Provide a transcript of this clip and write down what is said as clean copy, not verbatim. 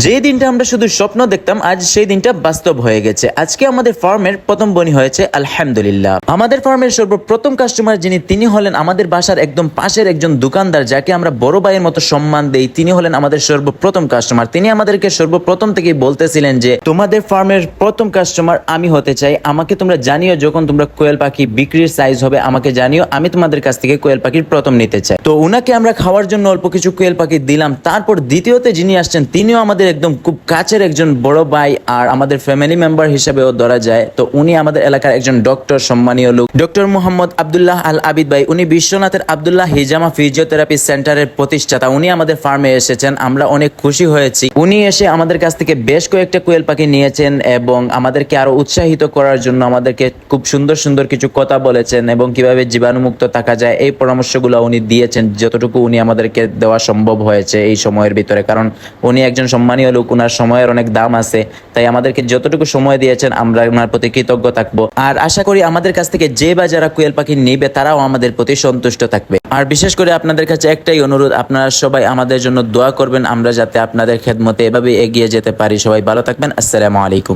যে দিনটা আমরা শুধু স্বপ্ন দেখতাম আজ সেই দিনটা বাস্তব হয়ে গেছে। আজকে আমাদের ফার্মের প্রথম বনি হয়েছে আলহামদুলিল্লাহ। আমাদের ফার্মের সর্বপ্রথম কাস্টমার যিনি তিনি হলেন আমাদের বাসার একদম পাশের একজন দোকানদার, যাকে আমরা বড় ভাইয়ের মতো সম্মান দেই। তিনি হলেন আমাদের সর্বপ্রথম কাস্টমার। তিনি আমাদেরকে সর্বপ্রথম থেকেই বলতেছিলেন যে তোমাদের ফার্মের প্রথম কাস্টমার আমি হতে চাই, আমাকে তোমরা জানিও যখন তোমরা কোয়েল পাখি বিক্রির সাইজ হবে আমাকে জানিও, আমি তোমাদের কাছ থেকে কোয়েল পাখির প্রথম নিতে চাই। তো উনাকে আমরা খাওয়ার জন্য অল্প কিছু কোয়েল পাখি দিলাম। তারপর দ্বিতীয়তে যিনি আসছেন তিনিও আমাদের একদম খুব কাছের একজন বড় ভাই আর আমাদের ফ্যামিলি মেম্বার হিসেবেও ধরা যায়। তো উনি আমাদের এলাকার একজন ডক্টর, সম্মানীয় লোক, ডক্টর মোহাম্মদ আব্দুল্লাহ আল আবিদ ভাই। উনি বিশ্বনাথের আব্দুল্লাহ হিজামা ফিজিওথেরাপি সেন্টারের প্রতিষ্ঠাতা। উনি আমাদের ফার্মে এসেছেন, আমরা অনেক খুশি হয়েছি। উনি এসে আমাদের কাছ থেকে বেশ কয়েকটা কোয়েল পাখি নিয়েছেন এবং আমাদেরকে আরো উৎসাহিত করার জন্য আমাদেরকে খুব সুন্দর সুন্দর কিছু কথা বলেছেন এবং কিভাবে জীবাণুমুক্ত থাকা যায় এই পরামর্শগুলো উনি দিয়েছেন, যতটুকু উনি আমাদেরকে দেওয়া সম্ভব হয়েছে এই সময়ের ভিতরে। কারণ উনি একজন সম্মানীয় লোক, উনার সময়ের অনেক দাম আছে, তাই আমাদেরকে যতটুকু সময় দিয়েছেন আমরা ওনার প্রতি কৃতজ্ঞ থাকবো। আর আশা করি আমাদের কাছ থেকে যে বা যারা কোয়েল পাখি নিবে তারাও আমাদের প্রতি সন্তুষ্ট থাকবে। আর বিশেষ করে আপনাদের কাছে একটাই অনুরোধ, আপনারা সবাই আমাদের জন্য দোয়া করবেন, আমরা যাতে আপনাদের খেদমতে এভাবে এগিয়ে যেতে পারি। সবাই ভালো থাকবেন। আসসালামু আলাইকুম।